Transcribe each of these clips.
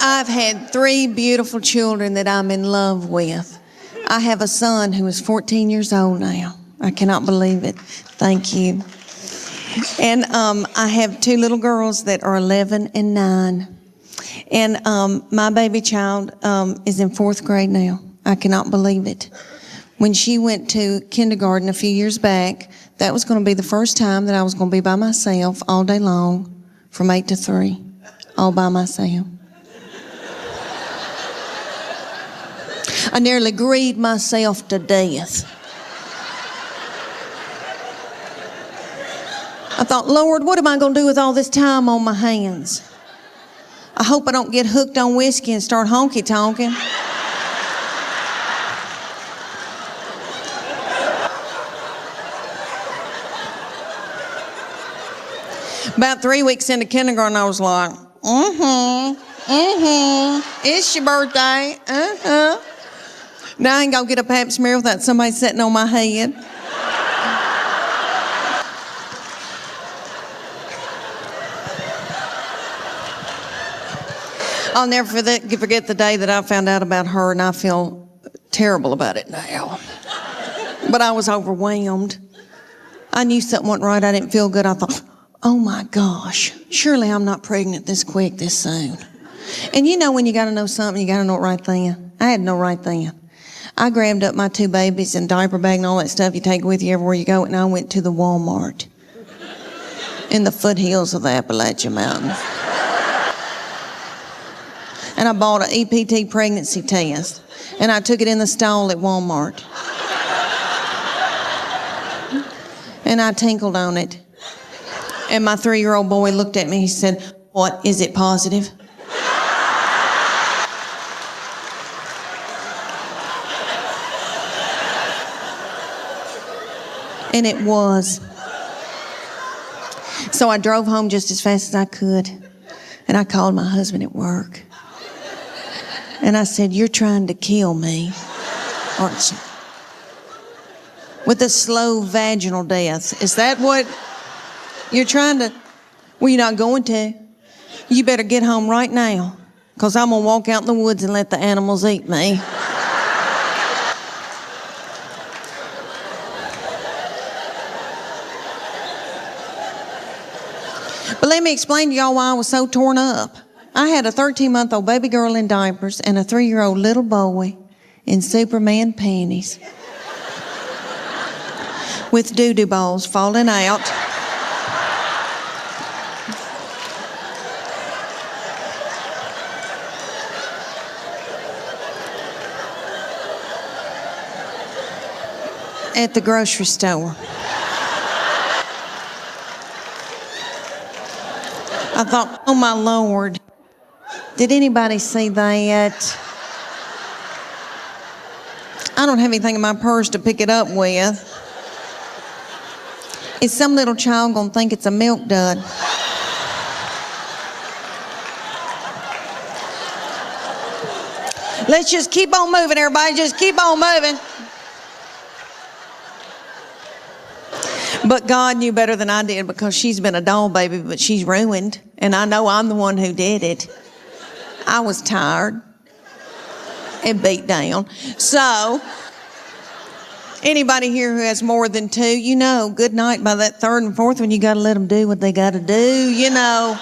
I've had 3 beautiful children that I'm in love with. I have a son who is 14 years old now. I cannot believe it. Thank you. And I have 2 little girls that are 11 and 9. And my baby child is in 4th grade now. I cannot believe it. When she went to kindergarten a few years back, that was going to be the first time that I was going to be by myself all day long from 8 to 3, all by myself. I nearly grieved myself to death. I thought, Lord, what am I going to do with all this time on my hands? I hope I don't get hooked on whiskey and start honky-tonking. About 3 weeks into kindergarten, I was like, it's your birthday, Now I ain't gonna get a pap smear without somebody sitting on my head. I'll never forget the day that I found out about her, and I feel terrible about it now. But I was overwhelmed. I knew something wasn't right. I didn't feel good. I thought, oh my gosh, surely I'm not pregnant this quick, this soon. And you know when you gotta know something, you gotta know it right then. I had to know right then. I grabbed up my 2 babies and diaper bag and all that stuff you take with you everywhere you go, and I went to the Walmart in the foothills of the Appalachian Mountains. And I bought an EPT pregnancy test, and I took it in the stall at Walmart. And I tinkled on it. And my 3-year-old boy looked at me, he said, "What, is it positive?" And it was. So I drove home just as fast as I could, and I called my husband at work. And I said, "You're trying to kill me, aren't you? With a slow vaginal death. Is that what you're trying to?" "Well, you're not going to. You better get home right now, because I'm going to walk out in the woods and let the animals eat me." But let me explain to y'all why I was so torn up. I had a 13-month-old baby girl in diapers and a 3-year-old little boy in Superman panties with doo-doo balls falling out. At the grocery store. I thought, oh my Lord, did anybody see that? I don't have anything in my purse to pick it up with. Is some little child gonna think it's a milk dud? Let's just keep on moving, everybody. Just keep on moving. But God knew better than I did, because she's been a doll baby, but she's ruined. And I know I'm the one who did it. I was tired and beat down. So, anybody here who has more than 2, you know, good night by that 3rd and 4th one, you got to let them do what they got to do, you know.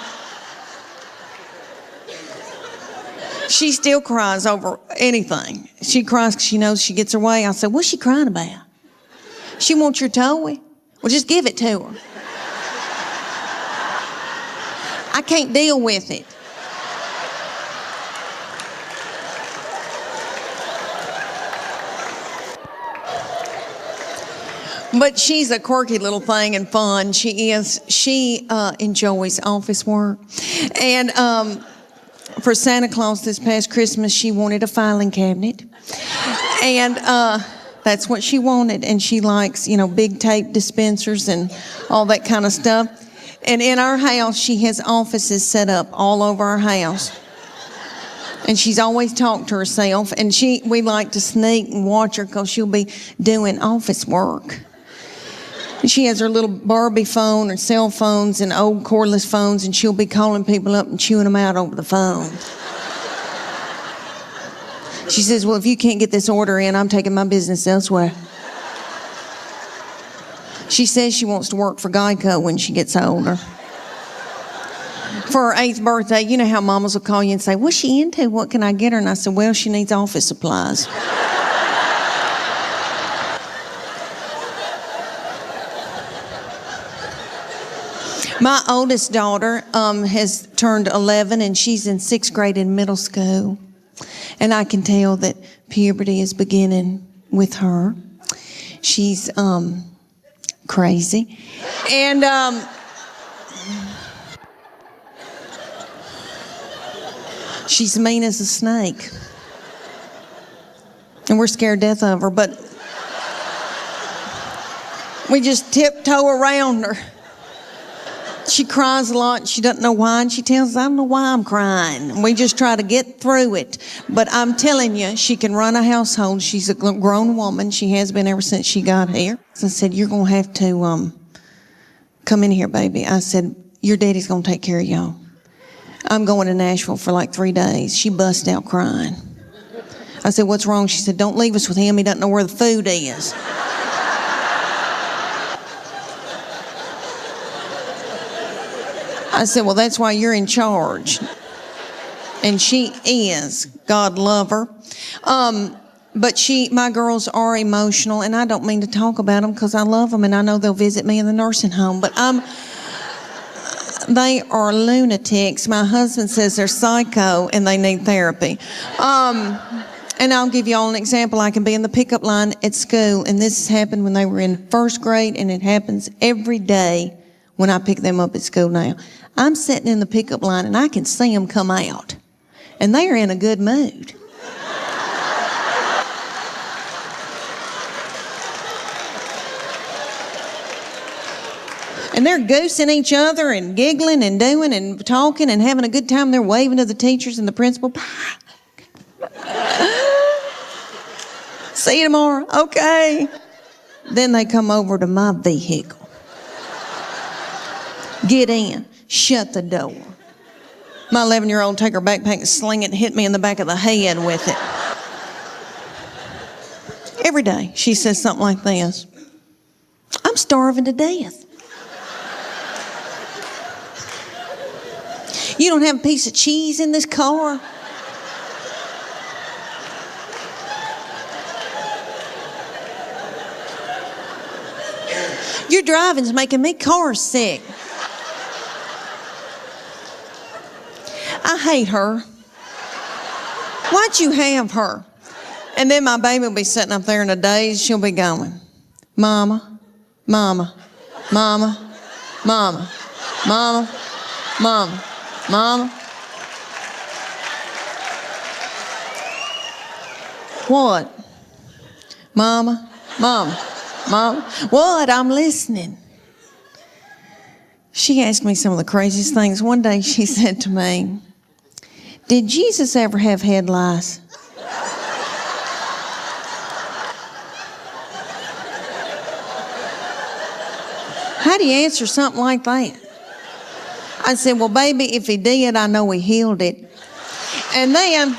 She still cries over anything. She cries because she knows she gets her way. I said, "What's she crying about?" "She wants your toy." "Well, just give it to her." I can't deal with it. But she's a quirky little thing and fun. She is. She enjoys office work. And for Santa Claus this past Christmas, she wanted a filing cabinet. And that's what she wanted. And she likes, you know, big tape dispensers and all that kind of stuff. And in our house, she has offices set up all over our house. And she's always talked to herself. And we like to sneak and watch her, because she'll be doing office work. And she has her little Barbie phone or cell phones and old cordless phones, and she'll be calling people up and chewing them out over the phone. She says, well, if you can't get this order in, I'm taking my business elsewhere. She says she wants to work for Geico when she gets older. For her 8th birthday, you know how mamas will call you and say, what's she into? What can I get her? And I said, well, she needs office supplies. My oldest daughter has turned 11, and she's in 6th grade in middle school. And I can tell that puberty is beginning with her. She's crazy. And she's mean as a snake. And we're scared to death of her, but we just tiptoe around her. She cries a lot. She doesn't know why, and she tells us, I don't know why I'm crying. And we just try to get through it. But I'm telling you, she can run a household. She's a grown woman. She has been ever since she got here. So I said, you're going to have to come in here, baby. I said, your daddy's going to take care of y'all. I'm going to Nashville for like 3 days. She bust out crying. I said, what's wrong? She said, don't leave us with him. He doesn't know where the food is. I said, well, that's why you're in charge. And she is. God love her. But my girls are emotional, and I don't mean to talk about them because I love them, and I know they'll visit me in the nursing home. But they are lunatics. My husband says they're psycho, and they need therapy. And I'll give you all an example. I can be in the pickup line at school, and this happened when they were in 1st grade, and it happens every day when I pick them up at school now. I'm sitting in the pickup line, and I can see them come out, and they are in a good mood. And they're goosing each other and giggling and doing and talking and having a good time. They're waving to the teachers and the principal. See you tomorrow. Okay. Then they come over to my vehicle. Get in. Shut the door. My 11-year-old take her backpack and sling it and hit me in the back of the head with it. Every day she says something like this. I'm starving to death. You don't have a piece of cheese in this car? Your driving's making me car sick. I hate her. Why'd you have her? And then my baby will be sitting up there in a daze. She'll be going, Mama, Mama, Mama, Mama, Mama, Mama, Mama. What? Mama, Mama, Mama. What? I'm listening. She asked me some of the craziest things. One day she said to me, did Jesus ever have head lice? How do you answer something like that? I said, well, baby, if he did, I know he healed it. And then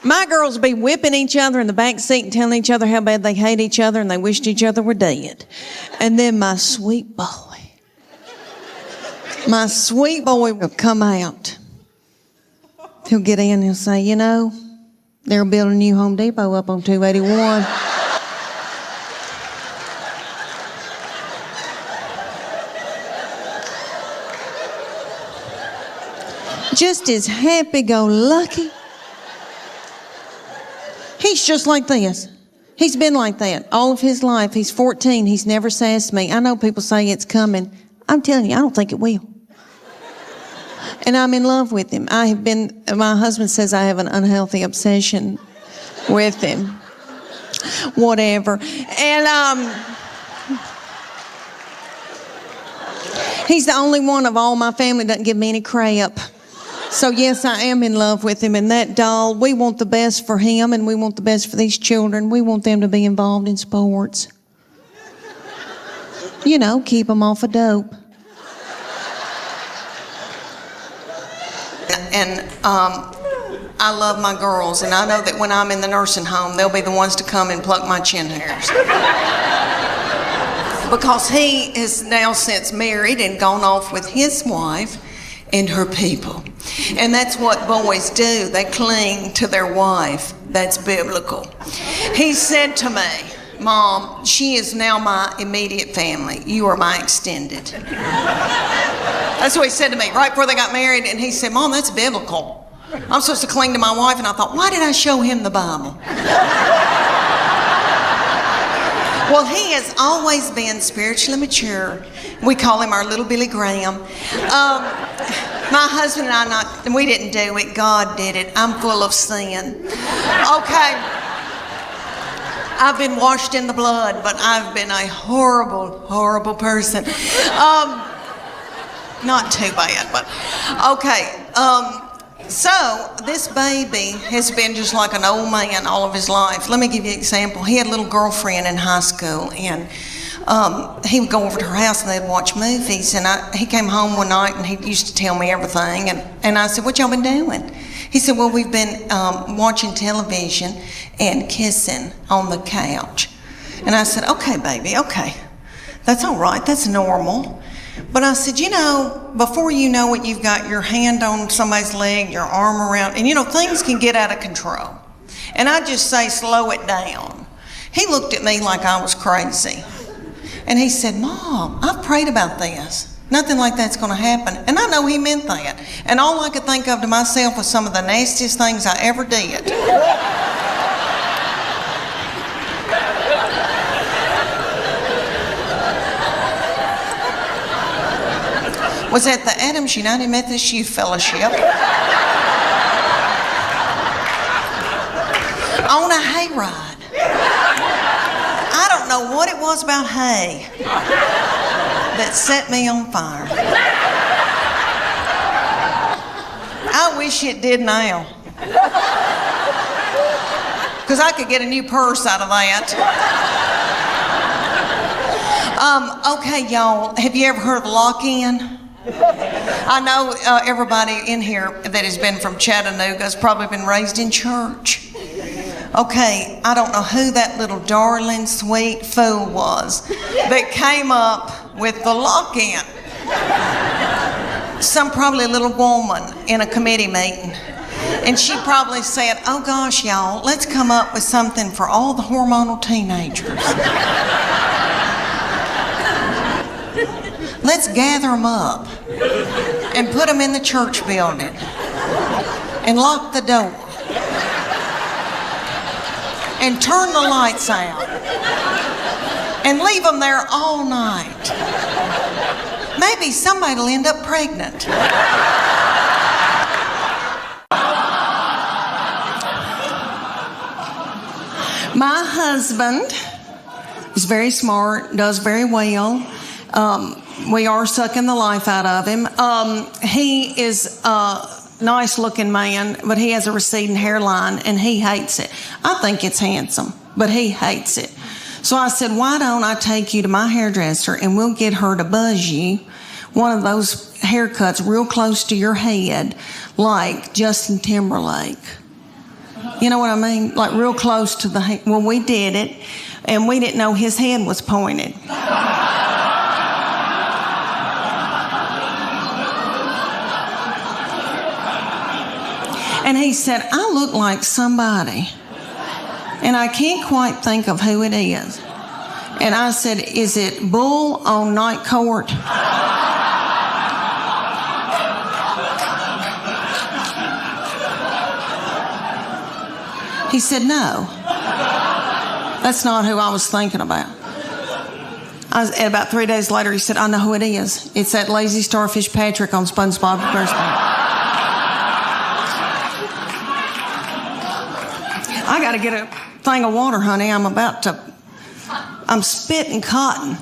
my girls would be whipping each other in the back seat and telling each other how bad they hate each other and they wished each other were dead. And then my sweet boy will come out. He'll get in and he'll say, you know, they're building a new Home Depot up on 281. Just as happy-go-lucky. He's just like this. He's been like that all of his life. He's 14. He's never sassed me. I know people say it's coming. I'm telling you, I don't think it will. And I'm in love with him. My husband says I have an unhealthy obsession with him. Whatever. And he's the only one of all my family that doesn't give me any crap. So yes, I am in love with him. And that doll, we want the best for him and we want the best for these children. We want them to be involved in sports. You know, keep them off of dope. And I love my girls, and I know that when I'm in the nursing home, they'll be the ones to come and pluck my chin hairs. Because he is now since married and gone off with his wife and her people. And that's what boys do. They cling to their wife. That's biblical. He said to me, Mom, she is now my immediate family. You are my extended. That's what he said to me right before they got married. And he said, Mom, that's biblical. I'm supposed to cling to my wife. And I thought, why did I show him the Bible? Well, he has always been spiritually mature. We call him our little Billy Graham. My husband and I, we didn't do it. God did it. I'm full of sin. Okay. I've been washed in the blood, but I've been a horrible, horrible person. Not too bad, but okay. So this baby has been just like an old man all of his life. Let me give you an example. He had a little girlfriend in high school, and he would go over to her house and they'd watch movies. And he came home one night and he used to tell me everything. And I said, what y'all been doing? He said, well, we've been watching television and kissing on the couch. And I said, okay, baby, okay. That's all right. That's normal. But I said, you know, before you know it, you've got your hand on somebody's leg, your arm around, and you know, things can get out of control. And I just say, slow it down. He looked at me like I was crazy. And he said, Mom, I've prayed about this. Nothing like that's going to happen. And I know he meant that. And all I could think of to myself was some of the nastiest things I ever did. Was at the Adams United Methodist Youth Fellowship on a hayride. I don't know what it was about hay that set me on fire. I wish it did now, because I could get a new purse out of that. Okay, y'all, have you ever heard of lock-in? I know everybody in here that has been from Chattanooga has probably been raised in church. Okay, I don't know who that little darling, sweet fool was that came up with the lock-in. Some probably little woman in a committee meeting. And she probably said, oh gosh, y'all, let's come up with something for all the hormonal teenagers. Let's gather them up and put them in the church building and lock the door and turn the lights out and leave them there all night. Maybe somebody will end up pregnant. My husband is very smart, does very well. We are sucking the life out of him. He is a nice-looking man, but he has a receding hairline, and he hates it. I think it's handsome, but he hates it. So I said, why don't I take you to my hairdresser, and we'll get her to buzz you one of those haircuts real close to your head, like Justin Timberlake. You know what I mean? Like real close to the head. Well, we did it, and we didn't know his head was pointed. And he said, I look like somebody, and I can't quite think of who it is. And I said, is it Bull on Night Court? He said, no, that's not who I was thinking about. About 3 days later, he said, I know who it is. It's that lazy starfish Patrick on SpongeBob SquarePants. I got to get a thing of water, honey. I'm spitting cotton.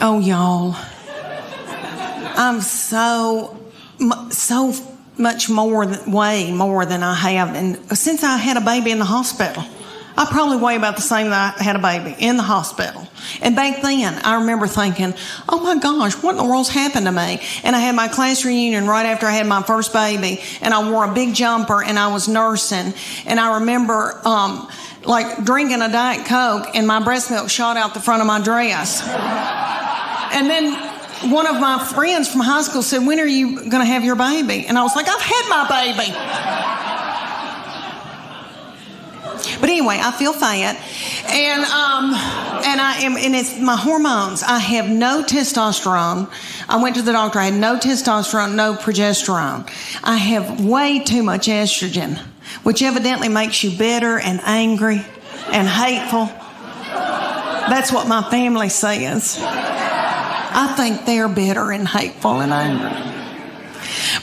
Oh, y'all. I'm so much more, way more than I have. And since I had a baby in the hospital, I probably weigh about the same that I had a baby in the hospital. And back then, I remember thinking, oh my gosh, what in the world's happened to me? And I had my class reunion right after I had my first baby, and I wore a big jumper, and I was nursing. And I remember drinking a Diet Coke, and my breast milk shot out the front of my dress. And then one of my friends from high school said, when are you going to have your baby? And I was like, I've had my baby. But anyway, I feel fat, and it's my hormones. I have no testosterone. I went to the doctor. I had no testosterone, no progesterone. I have way too much estrogen, which evidently makes you bitter and angry and hateful. That's what my family says. I think they're bitter and hateful and angry.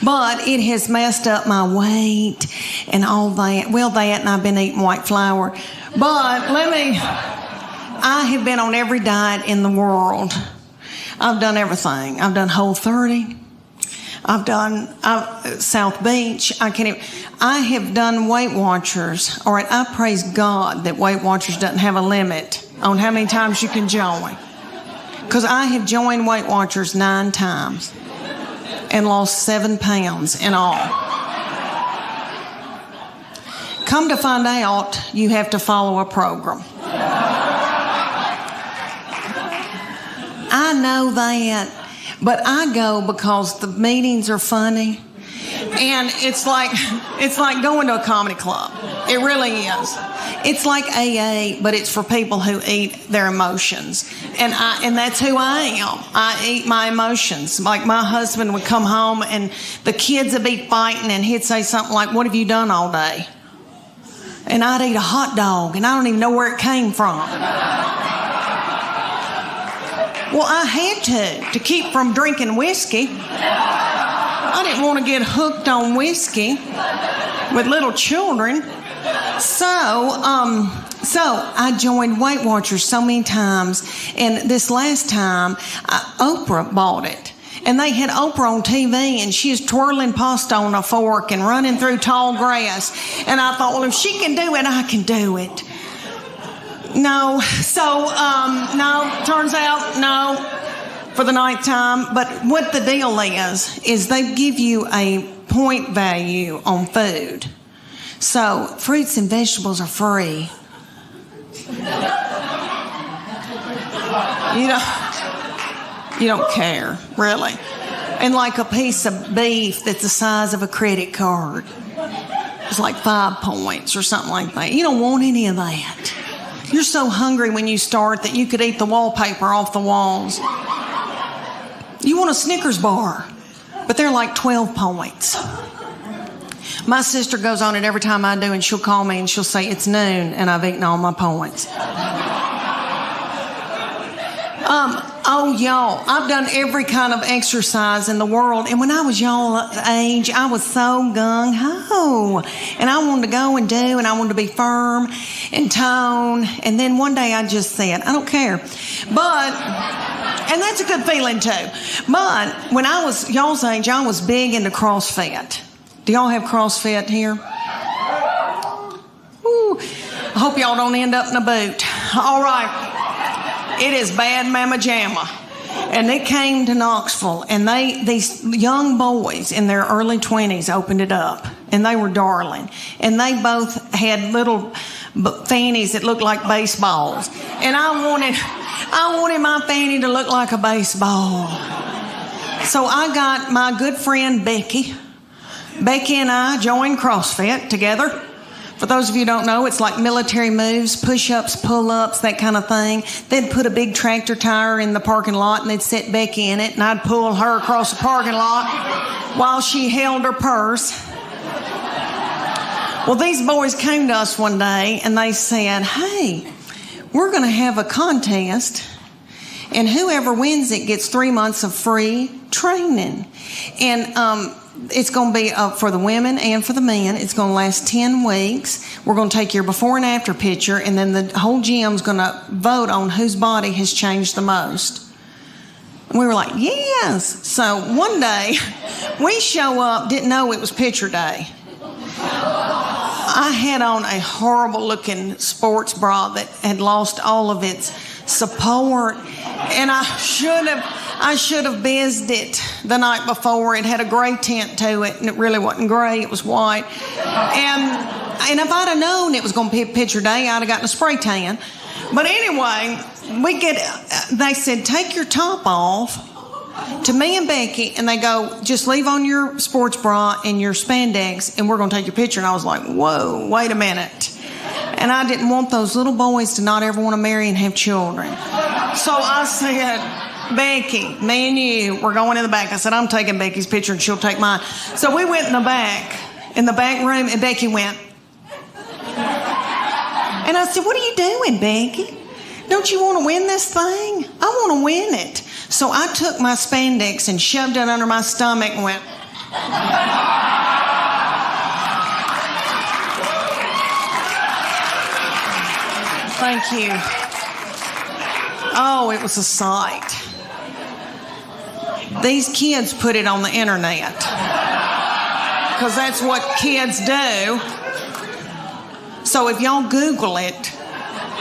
But it has messed up my weight and all that. Well, that, and I've been eating white flour. But I have been on every diet in the world. I've done everything. I've done Whole30. I've done South Beach. I have done Weight Watchers. All right, I praise God that Weight Watchers doesn't have a limit on how many times you can join. Because I have joined Weight Watchers 9 times. And lost 7 pounds in all. Come to find out, you have to follow a program. I know that, but I go because the meetings are funny. And it's like going to a comedy club. It really is. It's like AA, but it's for people who eat their emotions. And that's who I am. I eat my emotions. Like my husband would come home and the kids would be fighting and he'd say something like, what have you done all day? And I'd eat a hot dog and I don't even know where it came from. Well, I had to keep from drinking whiskey. I didn't want to get hooked on whiskey with little children. So I joined Weight Watchers so many times, and this last time, Oprah bought it. And they had Oprah on TV, and she was twirling pasta on a fork and running through tall grass. And I thought, well, if she can do it, I can do it. No. So, no, turns out, no, for the 9th time. But what the deal is they give you a point value on food. So fruits and vegetables are free. You don't care, really. And like a piece of beef that's the size of a credit card. It's like 5 points or something like that. You don't want any of that. You're so hungry when you start that you could eat the wallpaper off the walls. You want a Snickers bar, but they're like 12 points. My sister goes on it every time I do, and she'll call me and she'll say, it's noon, and I've eaten all my points. Oh, y'all, I've done every kind of exercise in the world. And when I was y'all age, I was so gung-ho. And I wanted to go and do, and I wanted to be firm and tone. And then one day I just said, I don't care. And that's a good feeling too. But when I was y'all's age, I was big into CrossFit. Do y'all have CrossFit here? Ooh, I hope y'all don't end up in a boot. All right. It is bad mamma jamma. And it came to Knoxville, and these young boys in their early 20s opened it up, and they were darling. And they both had little fannies that looked like baseballs. And I wanted my fanny to look like a baseball. So I got my good friend Becky. Becky and I joined CrossFit together. For those of you who don't know, it's like military moves, push-ups, pull-ups, that kind of thing. They'd put a big tractor tire in the parking lot, and they'd set Becky in it, and I'd pull her across the parking lot while she held her purse. Well, these boys came to us one day, and they said, hey, we're going to have a contest, and whoever wins it gets 3 months of free training. And it's going to be for the women and for the men. It's going to last 10 weeks. We're going to take your before and after picture, and then the whole gym's going to vote on whose body has changed the most. And we were like, yes. So one day, we show up, didn't know it was picture day. I had on a horrible looking sports bra that had lost all of its support, and I should have bizzed it the night before. It had a gray tint to it, and it really wasn't gray, it was white. And if I'd have known it was going to be a picture day, I'd have gotten a spray tan. But anyway, they said, take your top off to me and Becky, and they go, just leave on your sports bra and your spandex, and we're going to take your picture. And I was like, whoa, wait a minute. And I didn't want those little boys to not ever want to marry and have children. So I said, Becky, me and you, we're going in the back. I said, I'm taking Becky's picture and she'll take mine. So we went in the back room, and Becky went. And I said, what are you doing, Becky? Don't you want to win this thing? I want to win it. So I took my spandex and shoved it under my stomach and went. Thank you. Oh, it was a sight. These kids put it on the internet because that's what kids do. So if y'all Google it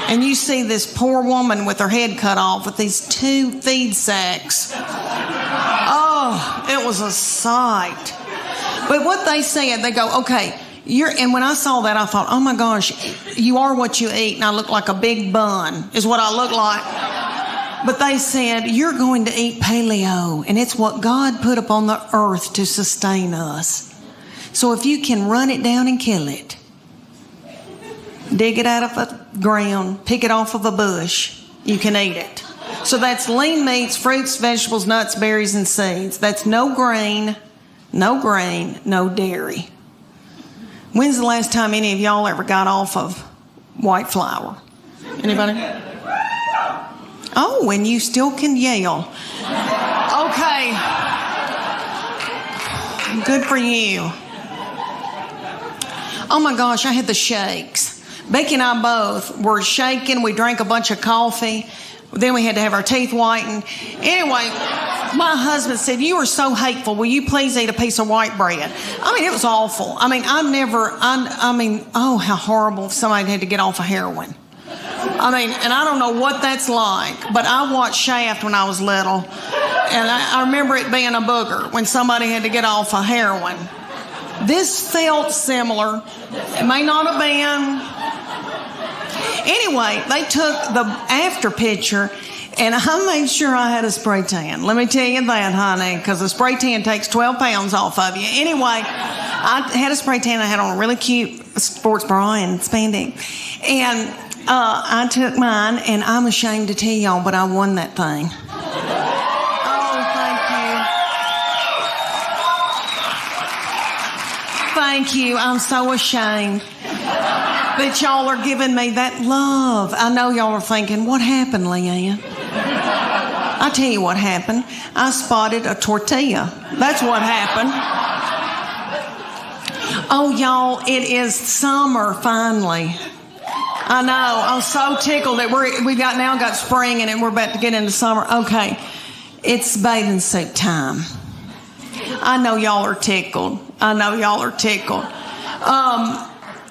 and you see this poor woman with her head cut off with these 2 feed sacks, oh, it was a sight. But what they said, they go, okay, and when I saw that, I thought, oh my gosh, you are what you eat, and I look like a big bun, is what I look like. But they said, you're going to eat paleo, and it's what God put upon the earth to sustain us. So if you can run it down and kill it, dig it out of the ground, pick it off of a bush, you can eat it. So that's lean meats, fruits, vegetables, nuts, berries, and seeds. That's no grain, no dairy. When's the last time any of y'all ever got off of white flour? Anybody? Oh, and you still can yell. Okay. Good for you. Oh my gosh, I had the shakes. Becky and I both were shaking. We drank a bunch of coffee. Then we had to have our teeth whitened. Anyway, my husband said, you are so hateful. Will you please eat a piece of white bread? I mean, it was awful. I mean, oh, how horrible if somebody had to get off of heroin. I mean, and I don't know what that's like, but I watched Shaft when I was little, and I remember it being a booger when somebody had to get off of heroin. This felt similar. It may not have been. Anyway, they took the after picture, and I made sure I had a spray tan. Let me tell you that, honey, because a spray tan takes 12 pounds off of you. Anyway, I had a spray tan. I had on a really cute sports bra and spandex. And I took mine, and I'm ashamed to tell y'all, but I won that thing. Thank you. I'm so ashamed that y'all are giving me that love. I know y'all are thinking, what happened, Leanne? I'll tell you what happened. I spotted a tortilla. That's what happened. Oh, y'all, it is summer finally. I know. I'm so tickled that we now got spring and we're about to get into summer. Okay. It's bathing suit time. I know y'all are tickled.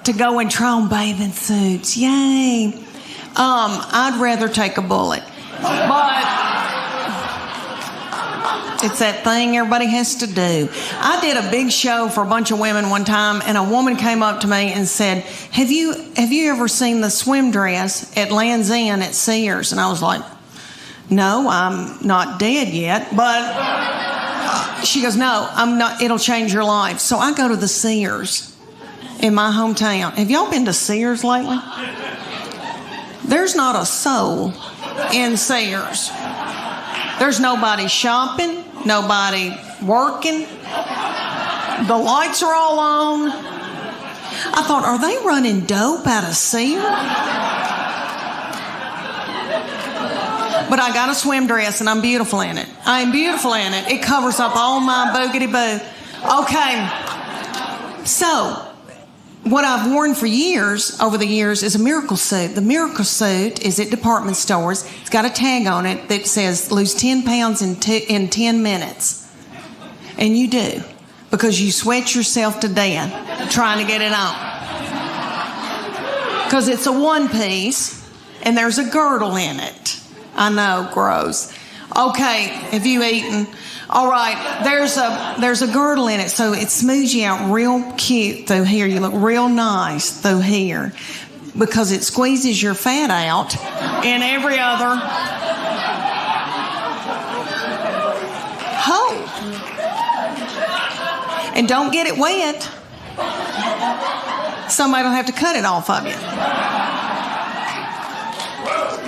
To go and try on bathing suits. Yay. I'd rather take a bullet. But it's that thing everybody has to do. I did a big show for a bunch of women one time, and a woman came up to me and said, have you ever seen the swim dress at Land's End at Sears? And I was like, no, I'm not dead yet, but she goes, no, I'm not. It'll change your life. So I go to the Sears in my hometown. Have y'all been to Sears lately? There's not a soul in Sears. There's nobody shopping, nobody working. The lights are all on. I thought, are they running dope out of Sears? But I got a swim dress and I'm beautiful in it. I am beautiful in it. It covers up all my boogity-boo. Okay. So, what I've worn for over the years, is a miracle suit. The miracle suit is at department stores. It's got a tag on it that says lose 10 pounds in 10 minutes. And you do. Because you sweat yourself to death trying to get it on. Because it's a one piece and there's a girdle in it. I know, gross. Okay, have you eaten? All right, there's a girdle in it, so it smooths you out real cute through here. You look real nice through here because it squeezes your fat out in every other hole. And don't get it wet. Somebody will have to cut it off of you.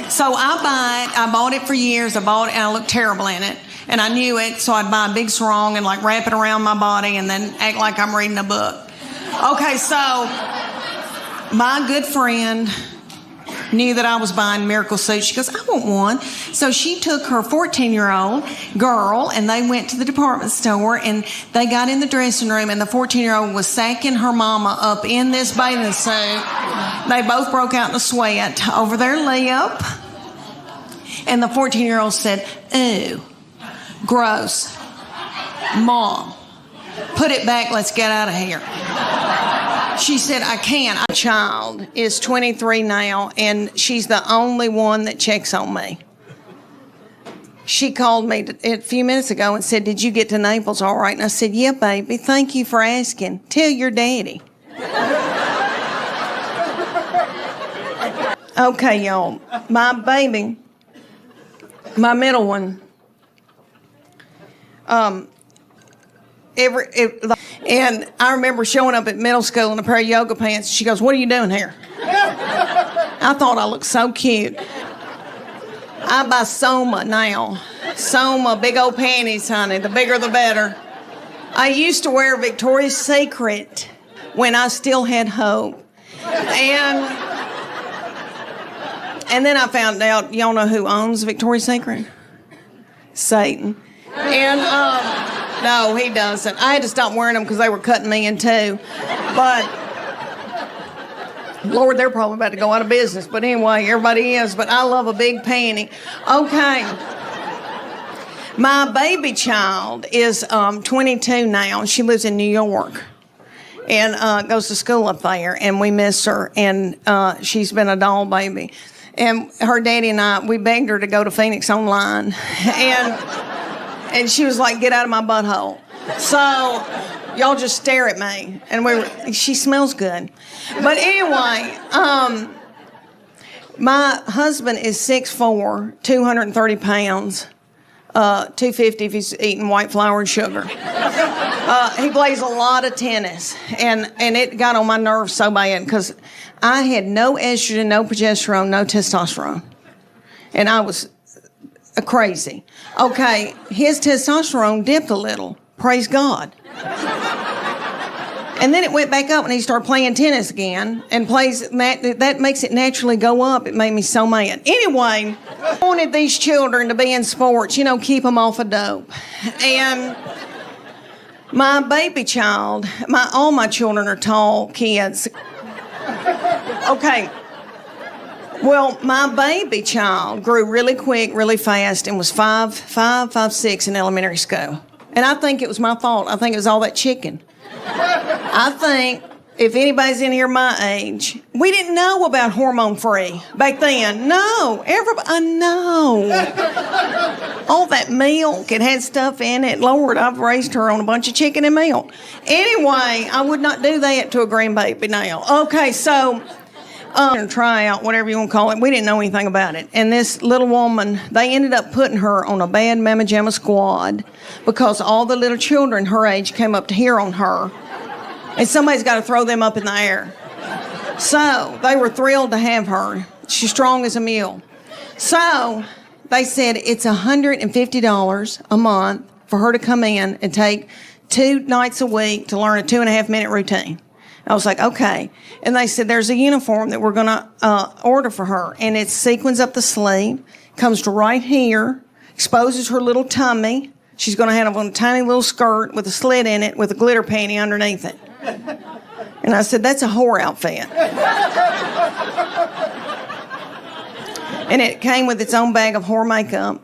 So I bought it for years. I bought it and I looked terrible in it. And I knew it, so I'd buy a big sarong and like wrap it around my body and then act like I'm reading a book. Okay, so my good friend knew that I was buying miracle suits. She goes, I want one. So she took her 14-year-old girl and they went to the department store and they got in the dressing room and the 14-year-old was sacking her mama up in this bathing suit. They both broke out in a sweat over their lip. And the 14-year-old said, ooh, gross. Mom, put it back. Let's get out of here. She said, I can't. My child is 23 now, and she's the only one that checks on me. She called me a few minutes ago and said, did you get to Naples all right? And I said, yeah, baby. Thank you for asking. Tell your daddy. Okay, y'all. My baby, my middle one, and I remember showing up at middle school in a pair of yoga pants. She goes, what are you doing here? I thought I looked so cute. I buy Soma now. Soma, big old panties, honey. The bigger the better. I used to wear Victoria's Secret when I still had hope. And then I found out, y'all know who owns Victoria's Secret? Satan. And, no, he doesn't. I had to stop wearing them because they were cutting me in two. But, Lord, they're probably about to go out of business. But anyway, everybody is. But I love a big panty. Okay. My baby child is 22 now. She lives in New York and goes to school up there. And we miss her. And she's been a doll baby. And her daddy and I, we begged her to go to Phoenix Online. And she was like, get out of my butthole. So y'all just stare at me. And she smells good. But anyway, my husband is 6'4", 230 pounds, 250 if he's eating white flour and sugar. He plays a lot of tennis. And it got on my nerves so bad because I had no estrogen, no progesterone, no testosterone. And I was crazy. Okay, his testosterone dipped a little. Praise God. And then it went back up and he started playing tennis again and plays that makes it naturally go up. It made me so mad. Anyway, I wanted these children to be in sports, keep them off of dope. And my baby child, all my children are tall kids. Okay. Well, my baby child grew really quick, really fast, and was 5'6" in elementary school. And I think it was my fault. I think it was all that chicken. I think if anybody's in here my age, we didn't know about hormone-free back then. No, everybody, I know. All that milk, it had stuff in it. Lord, I've raised her on a bunch of chicken and milk. Anyway, I would not do that to a grandbaby now. Okay, so try out, whatever you want to call it. We didn't know anything about it. And this little woman, they ended up putting her on a bad Mamma Jamma squad because all the little children her age came up to hear on her. And somebody's got to throw them up in the air. So they were thrilled to have her. She's strong as a mule. So they said it's $150 a month for her to come in and take 2 nights a week to learn a 2.5-minute routine. I was like, okay. And they said, there's a uniform that we're going to order for her. And it sequins up the sleeve, comes to right here, exposes her little tummy. She's going to have on a tiny little skirt with a slit in it with a glitter panty underneath it. And I said, that's a whore outfit. And it came with its own bag of whore makeup.